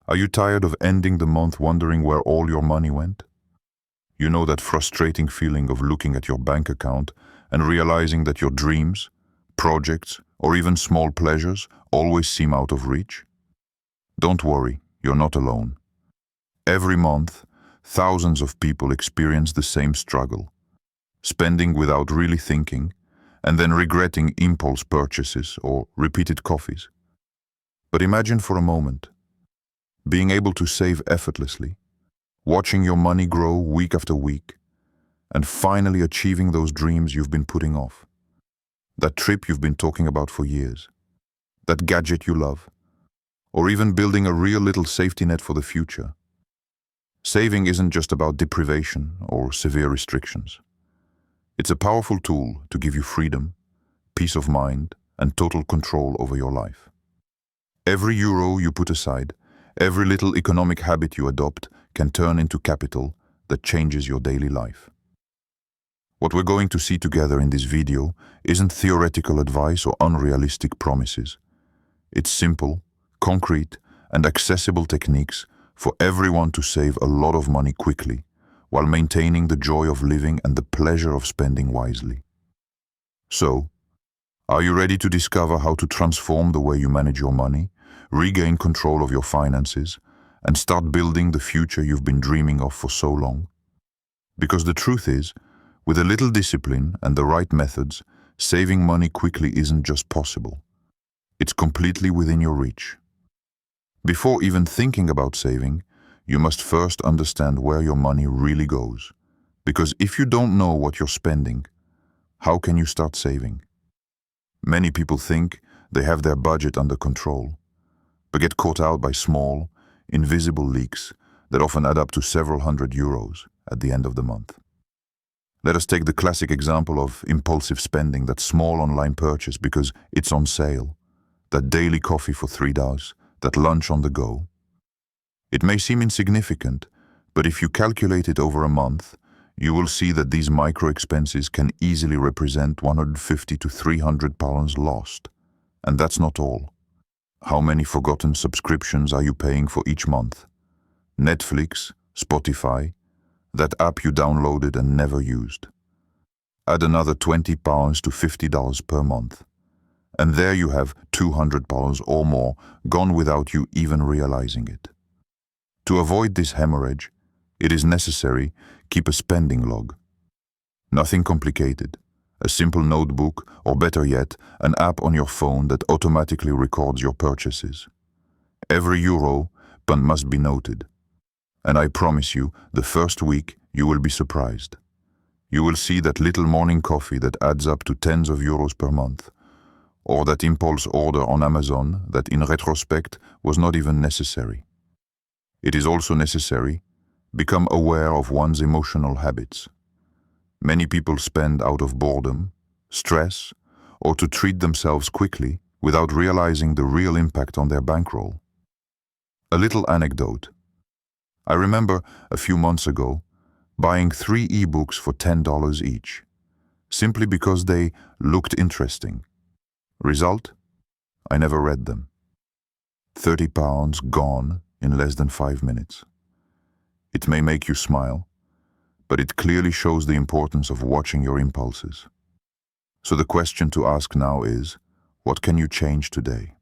Are you tired of ending the month wondering where all your money went? You know that frustrating feeling of looking at your bank account and realizing that your dreams, projects, or even small pleasures always seem out of reach? Don't worry, you're not alone. Every month, thousands of people experience the same struggle, spending without really thinking, and then regretting impulse purchases or repeated coffees. But imagine for a moment, being able to save effortlessly, watching your money grow week after week, and finally achieving those dreams you've been putting off. That trip you've been talking about for years, that gadget you love, or even building a real little safety net for the future. Saving isn't just about deprivation or severe restrictions. It's a powerful tool to give you freedom, peace of mind, and total control over your life. Every euro you put aside, every little economic habit you adopt can turn into capital that changes your daily life. What we're going to see together in this video isn't theoretical advice or unrealistic promises. It's simple, concrete, and accessible techniques for everyone to save a lot of money quickly, while maintaining the joy of living and the pleasure of spending wisely. So, are you ready to discover how to transform the way you manage your money, regain control of your finances, and start building the future you've been dreaming of for so long? Because the truth is, with a little discipline and the right methods, saving money quickly isn't just possible. It's completely within your reach. Before even thinking about saving, you must first understand where your money really goes. Because if you don't know what you're spending, how can you start saving? Many people think they have their budget under control, but get caught out by small, invisible leaks that often add up to several hundred euros at the end of the month. Let us take the classic example of impulsive spending, that small online purchase because it's on sale, that daily coffee for $3, that lunch on the go. It may seem insignificant, but if you calculate it over a month, you will see that these micro expenses can easily represent 150 to 300 pounds lost. And that's not all. How many forgotten subscriptions are you paying for each month? Netflix, Spotify, that app you downloaded and never used. Add another 20 pounds to $50 per month. And there you have 200 pounds or more gone without you even realizing it. To avoid this hemorrhage, it is necessary keep a spending log. Nothing complicated. A simple notebook, or better yet, an app on your phone that automatically records your purchases. Every euro must be noted. And I promise you, the first week you will be surprised. You will see that little morning coffee that adds up to tens of euros per month, or that impulse order on Amazon that in retrospect was not even necessary. It is also necessary become aware of one's emotional habits. Many people spend out of boredom, stress, or to treat themselves quickly without realizing the real impact on their bankroll. A little anecdote. I remember a few months ago buying 3 ebooks for $10 each, simply because they looked interesting. Result? I never read them. 30 pounds gone in less than 5 minutes. It may make you smile, but it clearly shows the importance of watching your impulses. So the question to ask now is, what can you change today?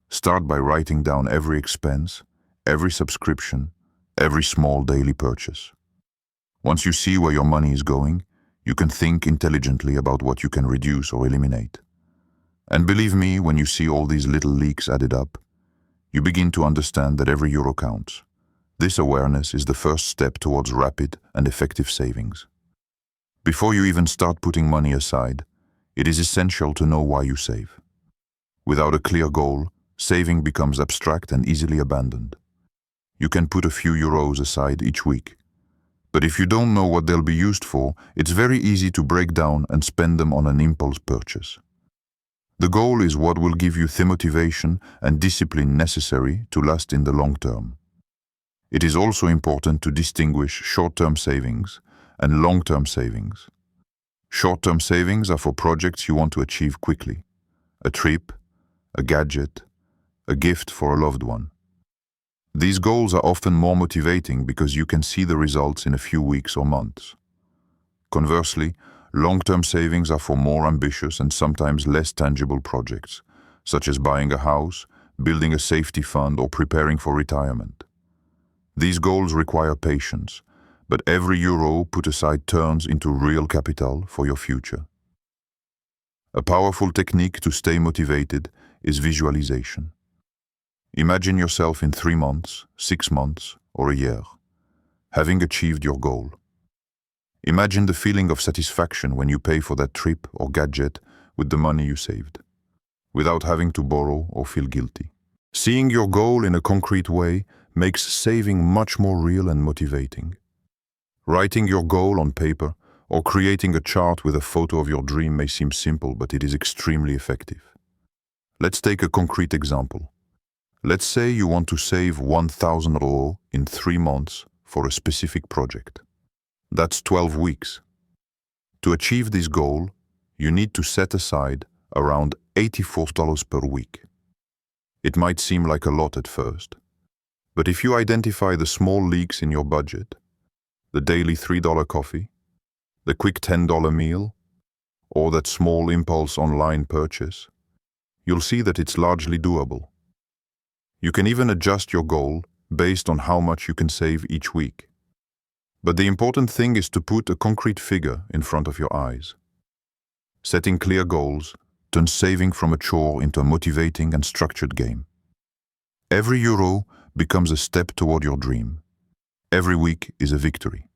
Start by writing down every expense, every subscription, every small daily purchase. Once you see where your money is going, you can think intelligently about what you can reduce or eliminate. And believe me, when you see all these little leaks added up, you begin to understand that every euro counts. This awareness is the first step towards rapid and effective savings. Before you even start putting money aside, it is essential to know why you save. Without a clear goal, saving becomes abstract and easily abandoned. You can put a few euros aside each week, but if you don't know what they'll be used for, it's very easy to break down and spend them on an impulse purchase. The goal is what will give you the motivation and discipline necessary to last in the long term. It is also important to distinguish short-term savings and long-term savings. Short-term savings are for projects you want to achieve quickly. A trip, a gadget, a gift for a loved one. These goals are often more motivating because you can see the results in a few weeks or months. Conversely, long-term savings are for more ambitious and sometimes less tangible projects, such as buying a house, building a safety fund, or preparing for retirement. These goals require patience, but every euro put aside turns into real capital for your future. A powerful technique to stay motivated is visualization. Imagine yourself in 3 months, 6 months, or a year, having achieved your goal. Imagine the feeling of satisfaction when you pay for that trip or gadget with the money you saved, without having to borrow or feel guilty. Seeing your goal in a concrete way makes saving much more real and motivating. Writing your goal on paper or creating a chart with a photo of your dream may seem simple, but it is extremely effective. Let's take a concrete example. Let's say you want to save 1,000 euro in 3 months for a specific project. That's 12 weeks. To achieve this goal, you need to set aside around $84 per week. It might seem like a lot at first, but if you identify the small leaks in your budget, the daily $3 coffee, the quick $10 meal, or that small impulse online purchase, you'll see that it's largely doable. You can even adjust your goal based on how much you can save each week. But the important thing is to put a concrete figure in front of your eyes. Setting clear goals turns saving from a chore into a motivating and structured game. Every euro becomes a step toward your dream. Every week is a victory.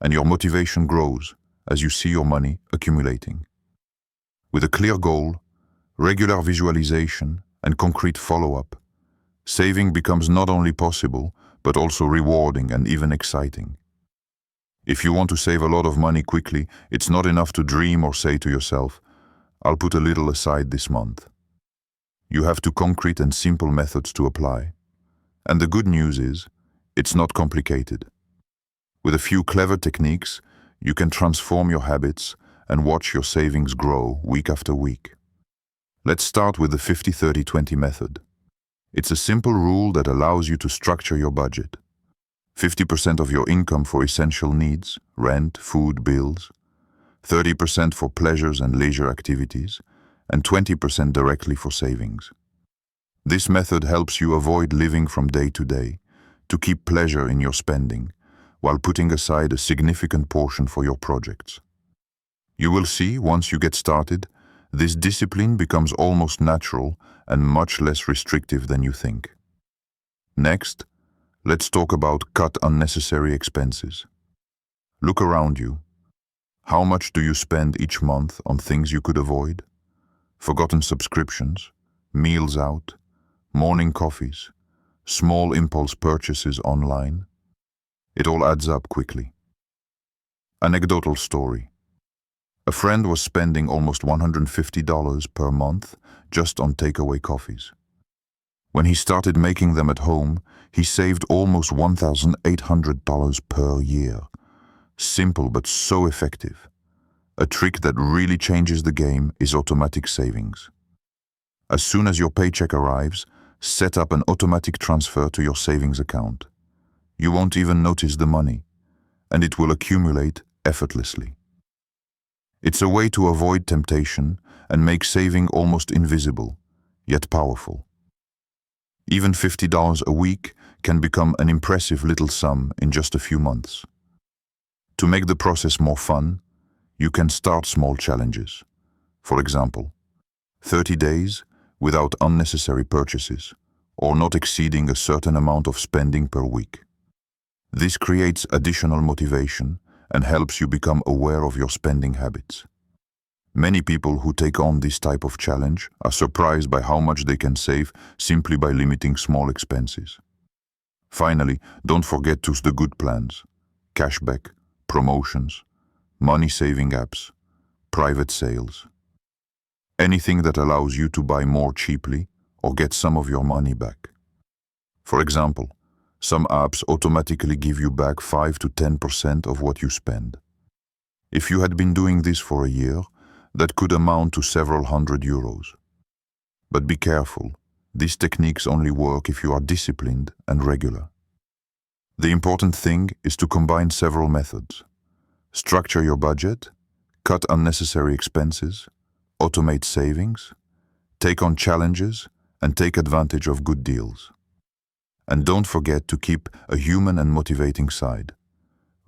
And your motivation grows as you see your money accumulating. With a clear goal, regular visualization, and concrete follow-up, saving becomes not only possible, but also rewarding and even exciting. If you want to save a lot of money quickly, it's not enough to dream or say to yourself, "I'll put a little aside this month." You have two concrete and simple methods to apply. And the good news is, it's not complicated. With a few clever techniques, you can transform your habits and watch your savings grow week after week. Let's start with the 50-30-20 method. It's a simple rule that allows you to structure your budget. 50% of your income for essential needs, rent, food, bills, 30% for pleasures and leisure activities, and 20% directly for savings. This method helps you avoid living from day to day, to keep pleasure in your spending, while putting aside a significant portion for your projects. You will see, once you get started, this discipline becomes almost natural and much less restrictive than you think. Next, let's talk about cut unnecessary expenses. Look around you. How much do you spend each month on things you could avoid? Forgotten subscriptions, meals out, morning coffees, small impulse purchases online. It all adds up quickly. Anecdotal story. A friend was spending almost $150 per month just on takeaway coffees. When he started making them at home, he saved almost $1,800 per year. Simple but so effective. A trick that really changes the game is automatic savings. As soon as your paycheck arrives, set up an automatic transfer to your savings account. You won't even notice the money, and it will accumulate effortlessly. It's a way to avoid temptation and make saving almost invisible, yet powerful. Even $50 a week can become an impressive little sum in just a few months. To make the process more fun, you can start small challenges. For example, 30 days without unnecessary purchases, or not exceeding a certain amount of spending per week. This creates additional motivation and helps you become aware of your spending habits. Many people who take on this type of challenge are surprised by how much they can save simply by limiting small expenses. Finally, don't forget to use the good plans, cashback, promotions, money-saving apps, private sales. Anything that allows you to buy more cheaply or get some of your money back. For example, some apps automatically give you back 5 to 10% of what you spend. If you had been doing this for a year, that could amount to several hundred euros. But be careful, These techniques only work if you are disciplined and regular. The important thing is to combine several methods. Structure your budget, cut unnecessary expenses, automate savings, take on challenges, and take advantage of good deals. And don't forget to keep a human and motivating side.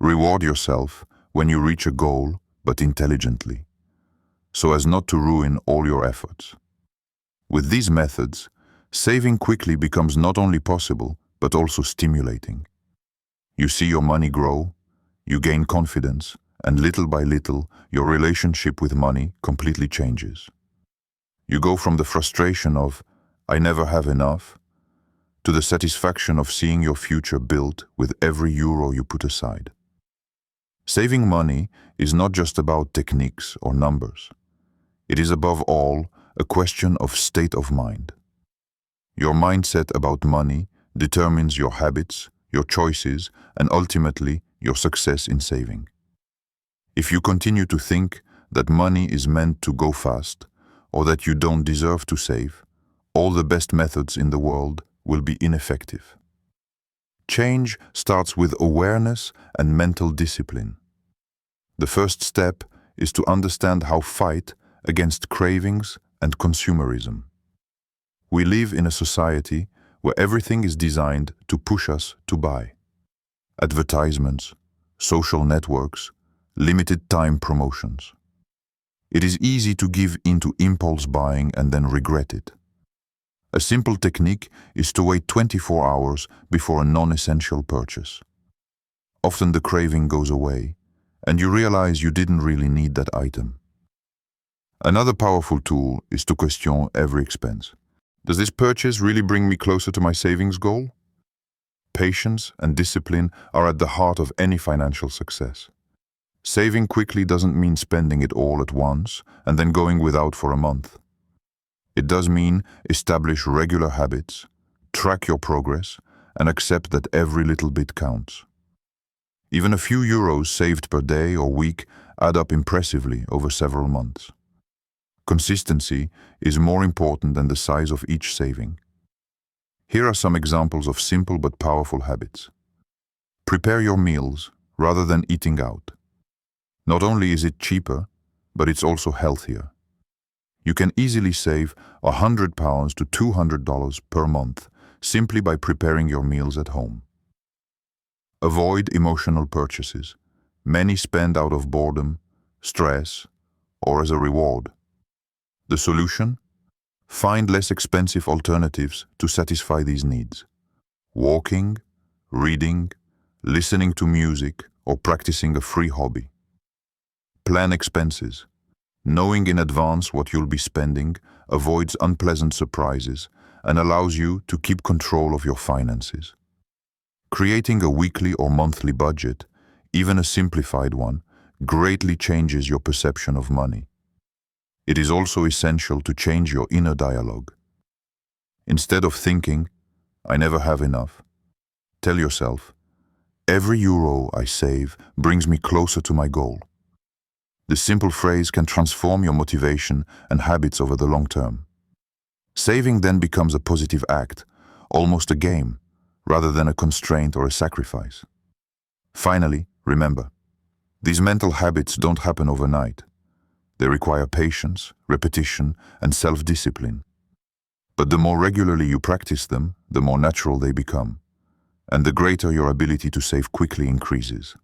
Reward yourself when you reach a goal, but intelligently, so as not to ruin all your efforts. With these methods, saving quickly becomes not only possible, but also stimulating. You see your money grow, you gain confidence, and little by little, your relationship with money completely changes. You go from the frustration of, "I never have enough," to the satisfaction of seeing your future built with every euro you put aside. Saving money is not just about techniques or numbers. It is above all a question of state of mind. Your mindset about money determines your habits, your choices, and ultimately your success in saving. If you continue to think that money is meant to go fast, or that you don't deserve to save, all the best methods in the world will be ineffective. Change starts with awareness and mental discipline. The first step is to understand how to fight against cravings and consumerism. We live in a society where everything is designed to push us to buy. Advertisements, social networks, limited time promotions. It is easy to give into impulse buying and then regret it. A simple technique is to wait 24 hours before a non-essential purchase. Often the craving goes away, and you realize you didn't really need that item. Another powerful tool is to question every expense. Does this purchase really bring me closer to my savings goal? Patience and discipline are at the heart of any financial success. Saving quickly doesn't mean spending it all at once and then going without for a month. It does mean establish regular habits, track your progress, and accept that every little bit counts. Even a few euros saved per day or week add up impressively over several months. Consistency is more important than the size of each saving. Here are some examples of simple but powerful habits. Prepare your meals rather than eating out. Not only is it cheaper, but it's also healthier. You can easily save £100 to $200 per month simply by preparing your meals at home. Avoid emotional purchases. Many spend out of boredom, stress, or as a reward. The solution? Find less expensive alternatives to satisfy these needs. Walking, reading, listening to music, or practicing a free hobby. Plan expenses. Knowing in advance what you'll be spending avoids unpleasant surprises and allows you to keep control of your finances. Creating a weekly or monthly budget, even a simplified one, greatly changes your perception of money. It is also essential to change your inner dialogue. Instead of thinking, "I never have enough," tell yourself, "Every euro I save brings me closer to my goal." This simple phrase can transform your motivation and habits over the long term. Saving then becomes a positive act, almost a game, rather than a constraint or a sacrifice. Finally, remember, these mental habits don't happen overnight. They require patience, repetition, and self-discipline. But the more regularly you practice them, the more natural they become, and the greater your ability to save quickly increases.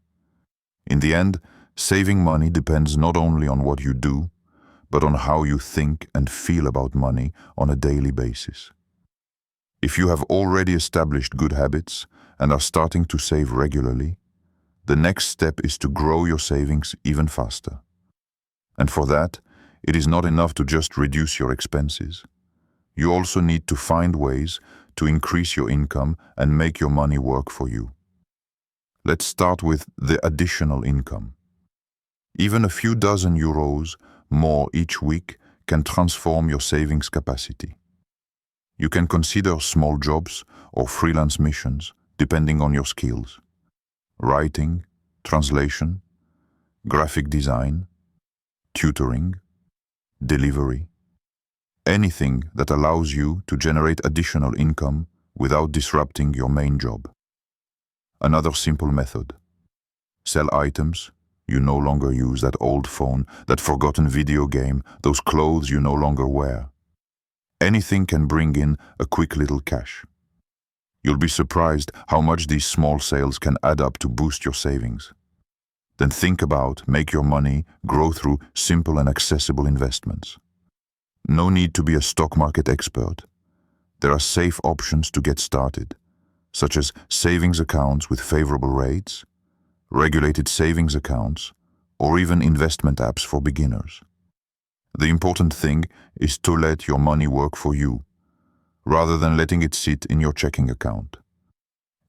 In the end, saving money depends not only on what you do, but on how you think and feel about money on a daily basis. If you have already established good habits and are starting to save regularly, the next step is to grow your savings even faster. And for that, it is not enough to just reduce your expenses. You also need to find ways to increase your income and make your money work for you. Let's start with the additional income. Even a few dozen euros more each week can transform your savings capacity. You can consider small jobs or freelance missions, depending on your skills. Writing, translation, graphic design, tutoring, delivery. Anything that allows you to generate additional income without disrupting your main job. Another simple method. Sell items you no longer use, that old phone, that forgotten video game, those clothes you no longer wear. Anything can bring in a quick little cash. You'll be surprised how much these small sales can add up to boost your savings. Then think about make your money grow through simple and accessible investments. No need to be a stock market expert. There are safe options to get started, such as savings accounts with favorable rates, regulated savings accounts, or even investment apps for beginners. The important thing is to let your money work for you, rather than letting it sit in your checking account.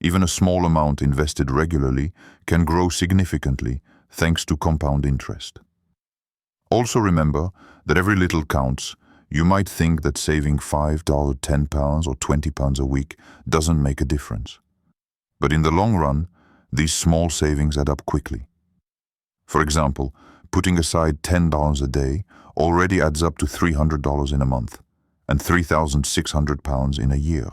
Even a small amount invested regularly can grow significantly thanks to compound interest. Also remember that every little counts. You might think that saving $5, £10 or £20 a week doesn't make a difference. But in the long run, these small savings add up quickly. For example, putting aside $10 a day already adds up to $300 in a month and £3,600 in a year.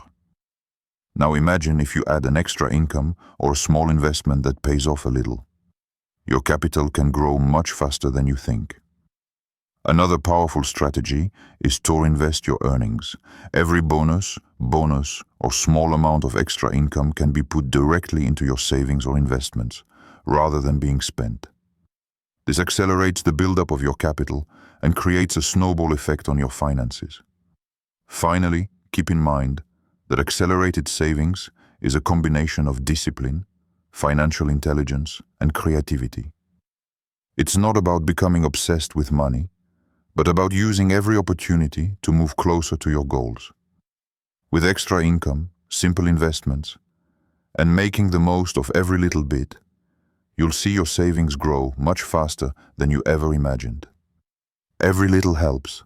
Now imagine if you add an extra income or a small investment that pays off a little. Your capital can grow much faster than you think. Another powerful strategy is to invest your earnings. Every bonus, or small amount of extra income can be put directly into your savings or investments, rather than being spent. This accelerates the buildup of your capital and creates a snowball effect on your finances. Finally, keep in mind that accelerated savings is a combination of discipline, financial intelligence, and creativity. It's not about becoming obsessed with money, but about using every opportunity to move closer to your goals. With extra income, simple investments, and making the most of every little bit, you'll see your savings grow much faster than you ever imagined. Every little helps,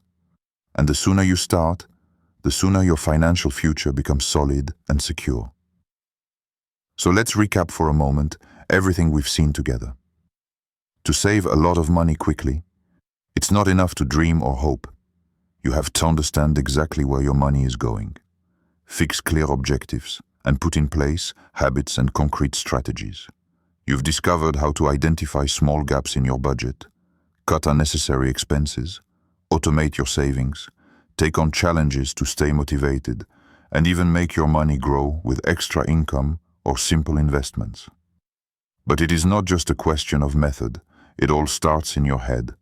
and the sooner you start, the sooner your financial future becomes solid and secure. So let's recap for a moment everything we've seen together. To save a lot of money quickly, it's not enough to dream or hope. You have to understand exactly where your money is going, fix clear objectives, and put in place habits and concrete strategies. You've discovered how to identify small gaps in your budget, cut unnecessary expenses, automate your savings, take on challenges to stay motivated, and even make your money grow with extra income or simple investments. But it is not just a question of method. It all starts in your head.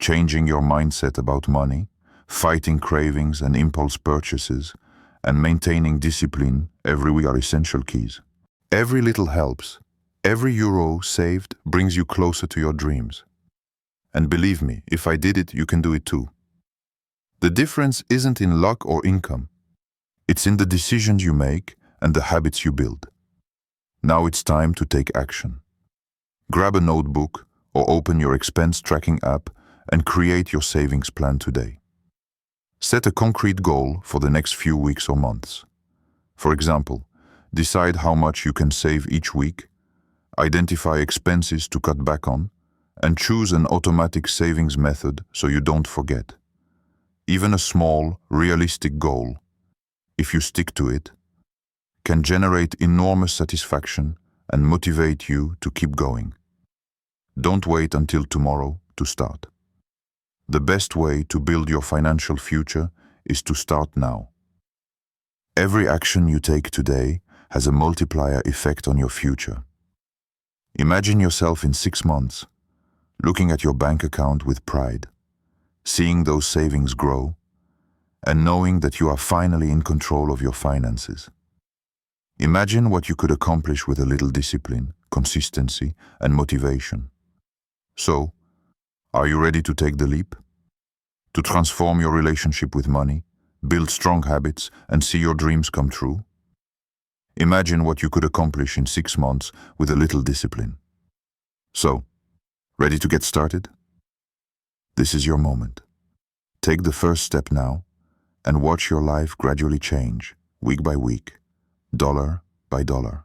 Changing your mindset about money, fighting cravings and impulse purchases, and maintaining discipline every week are essential keys. Every little helps. Every euro saved brings you closer to your dreams. And believe me, if I did it, you can do it too. The difference isn't in luck or income. It's in the decisions you make and the habits you build. Now it's time to take action. Grab a notebook or open your expense tracking app and create your savings plan today. Set a concrete goal for the next few weeks or months. For example, decide how much you can save each week, identify expenses to cut back on, and choose an automatic savings method so you don't forget. Even a small, realistic goal, if you stick to it, can generate enormous satisfaction and motivate you to keep going. Don't wait until tomorrow to start. The best way to build your financial future is to start now. Every action you take today has a multiplier effect on your future. Imagine yourself in 6 months, looking at your bank account with pride, seeing those savings grow, and knowing that you are finally in control of your finances. Imagine what you could accomplish with a little discipline, consistency, and motivation. So, are you ready to take the leap? To transform your relationship with money, build strong habits, and see your dreams come true? Imagine what you could accomplish in 6 months with a little discipline. So, ready to get started? This is your moment. Take the first step now and watch your life gradually change, week by week, dollar by dollar.